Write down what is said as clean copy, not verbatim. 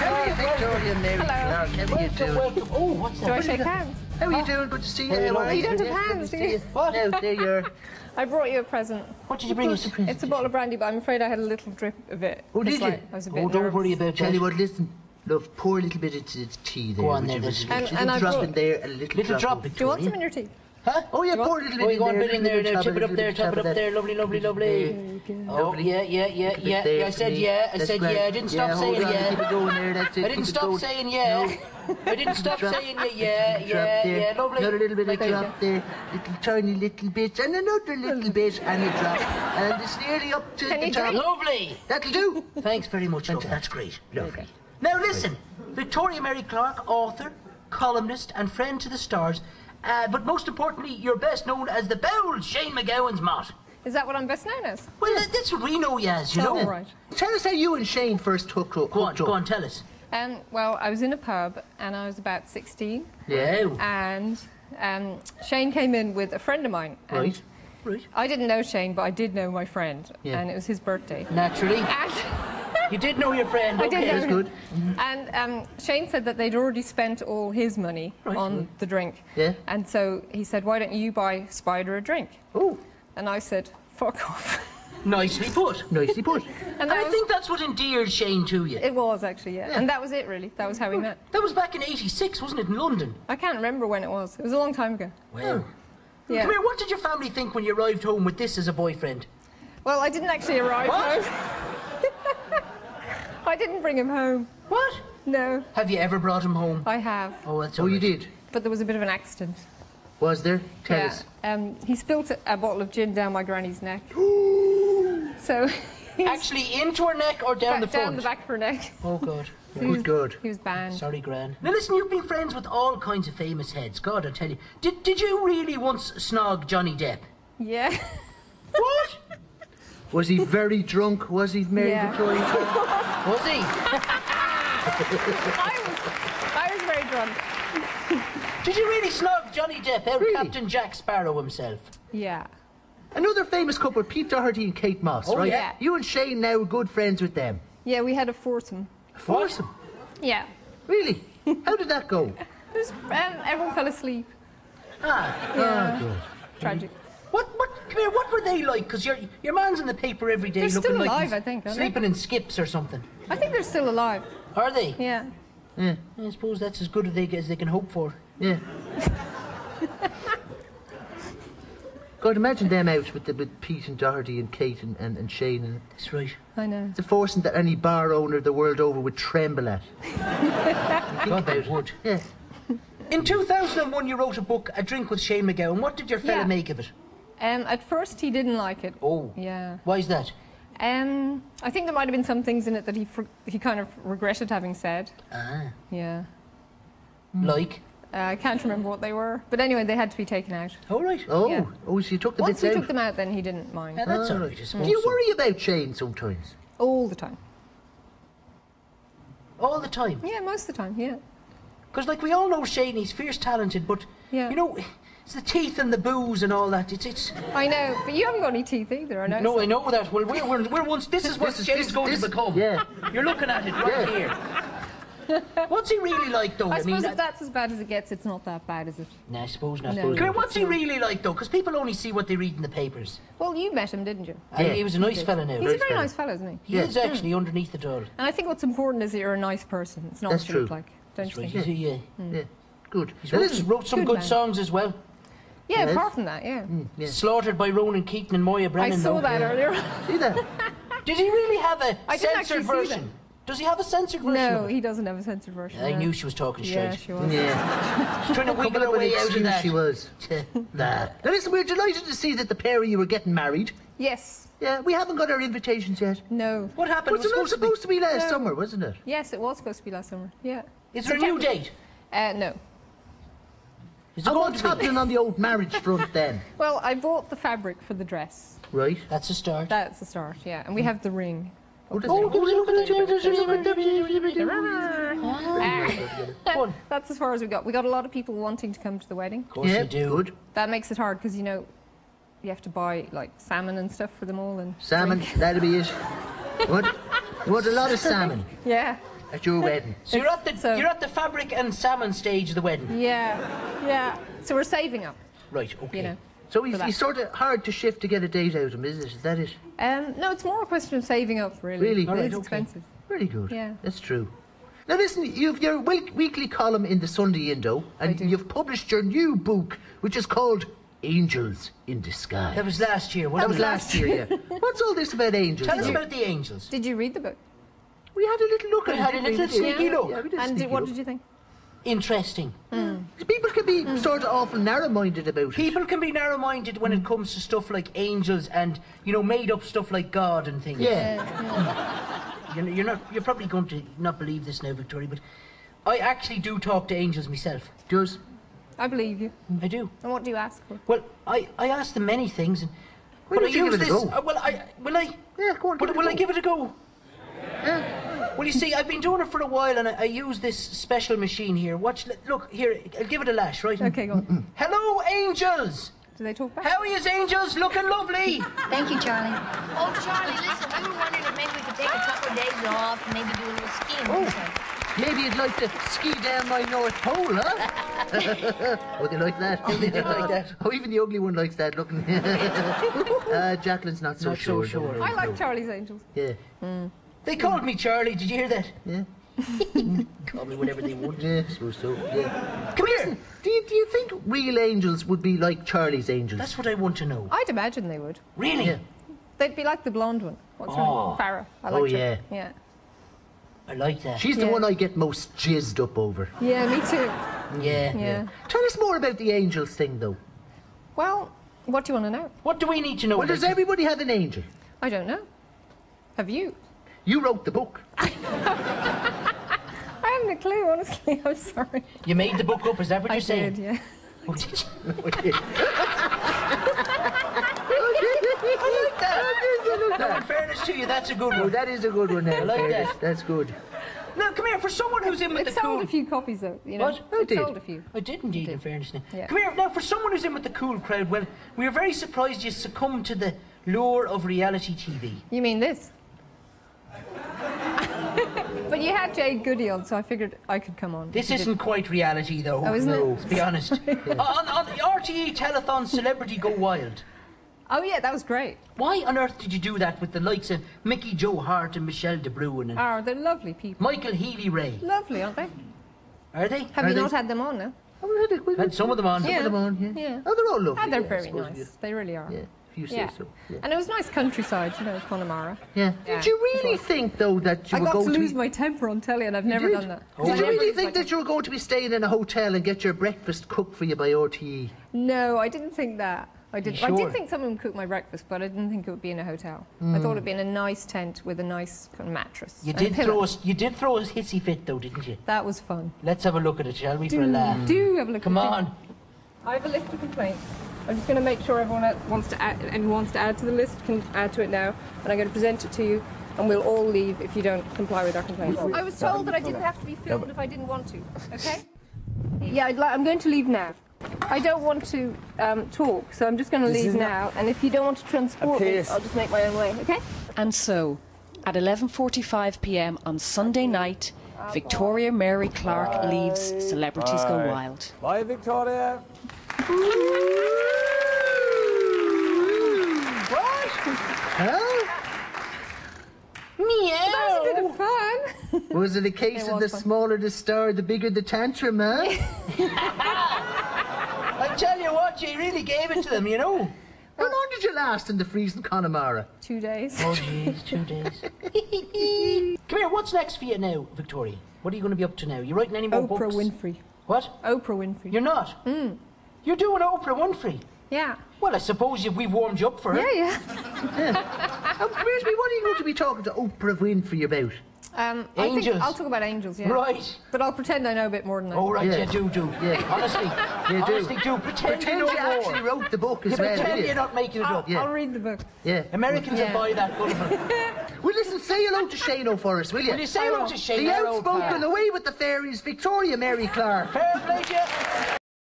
Victoria and Mary Clarke. How are you doing? Welcome. Oh, what's that? Do I shake hands? How are you doing? Good to see you. How are You don't have hands, do you? What? No, there you are. I brought you a present. What did you bring us? It's a bottle of brandy, but I'm afraid I had a little drip of it. Oh, did It's you? like, I was a bit Oh, don't nervous. worry about Tell that. you what, listen. Love, pour a little bit of tea there. Go on would there, you? there's A little and I drop brought- in there, a little drop. Do you want some in your tea? Huh? Oh, yeah, You pour a little bit in there. Oh, you go on, bit in there, Top tip it up there, top it up there. Lovely, lovely, lovely. Oh, yeah. I said yeah. I said yeah. I didn't stop saying yeah. Keep it going there, that's it. I didn't stop saying yeah. I didn't stop saying yeah. Lovely. Another little bit of drop there, little tiny little bit, and another little bit, and a drop. And it's nearly up to the top. Lovely. That'll do. Thanks very much, love. That's great. Lovely. Now listen, Victoria Mary Clarke, author, columnist, and friend to the stars. But most importantly, you're best known as the bold Shane McGowan's mott. Is that what I'm best known as? Well, that's what we know you as, you know. Oh, right. Tell us how you and Shane first hooked up. Go on, tell us. Well, I was in a pub and I was about 16. Yeah. And Shane came in with a friend of mine. And Right. I didn't know Shane, but I did know my friend. Yeah. And it was his birthday. Naturally. And You did know your friend, I did okay. know That's him. good. And Shane said that they'd already spent all his money on the drink. Yeah. And so he said, why don't you buy Spider a drink? Oh, And I said, fuck off. Nicely put. nicely put. And I think that's what endeared Shane to you. It was, actually, yeah. And that was it, really. That was how we met. That was back in '86, wasn't it, in London? I can't remember when it was. It was a long time ago. Wow. Yeah. Come here, what did your family think when you arrived home with this as a boyfriend? Well, I didn't actually arrive What? home. I didn't bring him home. What? No, Have you ever brought him home? I have. Oh, that's Oh, all you right. did? But there was a bit of an accident. Was there? Tell us. He spilt a bottle of gin down my granny's neck. So Actually, into her neck or down the front? down the back of her neck. Oh, God. Good, good. He was banned. Sorry, Gran. Now, listen, you've been friends with all kinds of famous heads. God, I tell you. Did you really once snog Johnny Depp? Yeah. What? Was he very drunk? Was he, Mary Yeah. Victoria? Was he? I was very drunk. Did you really snog Johnny Depp out Really? Captain Jack Sparrow himself? Yeah. Another famous couple, Pete Doherty and Kate Moss, Oh, right? yeah. You and Shane now are good friends with them. Yeah, we had a foursome. Foursome? Yeah. Really? How did that go? It was, everyone fell asleep. Ah, good. Tragic. Come here, what were they like? Because your man's in the paper every day They're looking still like alive, he's I think, aren't they? sleeping in skips or something. I think they're still alive. Are they? Yeah. Yeah, I suppose that's as good as they can hope for. yeah. God, imagine them out with Pete and Doherty and Kate and Shane. And That's right. I know. it's a forcing that any bar owner the world over would tremble at. God, they would. Yeah. In 2001, you wrote a book, A Drink with Shane McGowan. What did your fella Yeah. make of it? At first, he didn't like it. Oh. Yeah. Why is that? I think there might have been some things in it that he kind of regretted having said. Ah. Yeah. Like? I can't remember what they were. But anyway, they had to be taken out. All right. Oh, Yeah. oh, so you took the Once bits he out. took them out, then he didn't mind. Yeah, that's Ah, all right, I suppose. Do you so. worry about Shane sometimes? All the time. All the time? Yeah, most of the time, yeah. Because, like, we all know Shane, he's fierce talented, but, Yeah. you know, it's the teeth and the booze and all that. It's... I know, but you haven't got any teeth either, I know. No, I know that. Well, we're once... This is what Shane's going to become. Yeah. You're looking at it right here. What's he really like, though? I suppose mean, if that's as bad as it gets, it's not that bad, is it? Nah, I suppose not. No. Come here, what's he really like, though? Because people only see what they read in the papers. Well, you met him, didn't you? Yeah. He was a nice fella now. He's a Nice very fella. nice fellow, isn't he? He is actually underneath it all. And I think what's important is that you're a nice person. It's not That's what you look true. like. Don't you Right, think? yeah. Yeah. Good. He's Now wrote, listen, wrote some Good good man. songs as well. Yeah, Yes. apart from that, yeah. yeah. Slaughtered by Ronan Keaton and Moya I Brennan. saw though. that earlier. See that? Did he really have a I didn't actually censored see version? that. Does he have a censored version? No, of it? he doesn't have a censored version. I no. knew she was talking Yeah, straight. she was. Yeah. She's trying to wiggle her Couple of way out of excuse that. she was. Nah. Now listen, we're delighted to see that the pair of you are getting married. Yes. Yeah, we haven't got our invitations yet. No. What happened? Was it not supposed to be last summer, wasn't it? Yes, it was supposed to be last summer. Yeah. Is there a new September. date? No. Is it And going what's to be? happening on the old marriage front then? Well, I bought the fabric for the dress. Right. That's a start. That's the start, yeah. And we have the ring. Oh, look at Fun. That's as far as we got. We got a lot of people wanting to come to the wedding. Of course Yeah, you do. good. That makes it hard because, you know, you have to buy, like, salmon and stuff for them all. And Salmon, drink. that'll be it. What? You want a lot of salmon? Yeah. at your wedding. So you're at the fabric and salmon stage of the wedding. Yeah. So we're saving up, Right, okay. you know. So he's sort of hard to shift to get a date out of him, is it? Is that it? No, it's more a question of saving up, really. Really? All right, Right, it's okay. expensive. Very good. Yeah. That's true. Now listen, you've your weekly column in the Sunday Indo, and do. you've published your new book, which is called Angels in Disguise. That was last year, That wasn't was it? last year, yeah. What's all this about angels? Tell us though? about the angels. Did you read the book? We had a little look at We it. had a didn't we? little We did. sneaky look. Yeah, we did a And sneaky what look. did you think? Interesting. People can be sort of awful narrow-minded about it. People can be narrow-minded when it comes to stuff like angels and, you know, made-up stuff like God and things. Yeah. You're probably going to not believe this now, Victoria, but I actually do talk to angels myself. Does. I believe you. I do. And what do you ask for? Well, I ask them many things, and Why but I don't you use give it a this. go? Will I? Yeah, go on. Will I give it a go? Yeah. Well, you see, I've been doing it for a while, and I use this special machine here. Look here. I'll give it a lash, right? Okay, go on. Hello, angels. Do they talk back? How are you, angels? Looking lovely. Thank you, Charlie. Oh, Charlie, listen, we were wondering if maybe we could take a couple of days off and maybe do a little skiing. Oh. Maybe you'd like to ski down my North Pole, huh? Oh, they like that. Oh, they did like that. Oh, even the ugly one likes that looking. Jacqueline's not so Not so sure. sure. No, I like no. Charlie's Angels. Yeah. They called me Charlie. Did you hear that? Yeah. Call me whatever they want. Yeah, I suppose so. Yeah. Come here. Do you think real angels would be like Charlie's angels? That's what I want to know. I'd imagine they would. Really? Yeah. They'd be like the blonde one. What's her Oh. name? Farrah. I Oh, liked her. yeah. Yeah. I like that. She's the Yeah. one I get most jizzed up over. Yeah, me too. Yeah. Yeah. Tell us more about the angels thing, though. Well, what do you want to know? What do we need to know? Well, does about everybody have an angel? I don't know. Have you? You wrote the book. I haven't a clue, honestly. I'm sorry. You made the book up, is that what I you're saying? did, yeah. Oh, did you? Okay. I like that. No, in fairness to you, that's a good Oh, one. that is a good one. Now, I like fairness. that. That's good. Now, come here, for someone who's in with It the sold cool... a few copies, though, you know. What? Oh, It did? sold a few. I did indeed, in fairness now. Yeah. Come here, now, for someone who's in with the cool crowd, well, we are very surprised you succumbed to the lure of reality TV. You mean this? But you had Jade Goody on, so I figured I could come on. This You isn't quite reality, though. Oh, isn't it? Let's be honest. on the RTE telethon Celebrity Go Wild. did. Oh, yeah, that was great. Why on earth did you do that with the likes of Mickey Joe Hart and Michelle De Bruin and Oh, they're lovely people. Michael Healy-Rae? Lovely, aren't they? Are they? Have Are you they? not had them on now? Oh, we Had some of them on. Yeah. Put them on, yeah. Yeah. Oh, they're all lovely. Oh, they're yeah, I very suppose, nice. They really are. Yeah, if you say Yeah. so. Yeah. And it was nice countryside, you know, Connemara. Yeah. Yeah. Did you really think, though, that you I were got going to to lose be... my temper on telly, and I've never did? done that. Oh, Did you yeah. really think that you were going to be staying in a hotel and get your breakfast cooked for you by RTE? No, I didn't think that. I You did sure? think someone would cook my breakfast, but I didn't think it would be in a hotel. I thought it'd be in a nice tent with a nice kind of mattress. You and a did pillow. throw a hissy fit, though, didn't you? That was fun. Let's have a look at it, shall we, for a laugh? Do have a look Come at it. on. I have a list of complaints. I'm just going to make sure anyone wants to add to the list can add to it now, and I'm going to present it to you, and we'll all leave if you don't comply with our complaints. I was told that I didn't have to be filmed if I didn't want to. Okay? Yeah, I'm going to leave now. I don't want to talk, so I'm just going to leave now. And if you don't want to transport me, I'll just make my own way. Okay? And so, at 11:45 p.m. on Sunday night, Victoria Mary Clarke leaves Celebrities Go Wild. Bye, Victoria. Huh? That was a bit of fun. Was it a case It of was the fun. smaller the star, the bigger the tantrum, huh? I tell you what, you really gave it to them, you know. How long did you last in the freezing Connemara? 2 days. Oh, jeez, 2 days. Come here, what's next for you now, Victoria? What are you going to be up to now? You writing any more Oprah books? Winfrey. What? Oprah Winfrey. You're not? You're doing Oprah Winfrey? Yeah. Well, I suppose we've warmed you up for her. Yeah. Where's me? What are you going to be talking to Oprah Winfrey about? I think Angels. I'll talk about angels, yeah. Right. But I'll pretend I know a bit more than I do. Oh, right, Yeah. yeah, do. Yeah. Honestly, You do. honestly, do. Pretend Pretend you you know actually more. wrote the book as You well, pretend will you're you? not making it up. Yeah. I'll read the book. Yeah. Americans Yeah. will buy that book. Well, listen, say hello to Shano for us, will you? Will you say hello to Shane? The our old outspoken, pal? away with the fairies, Victoria Mary Clarke. Fair play to you.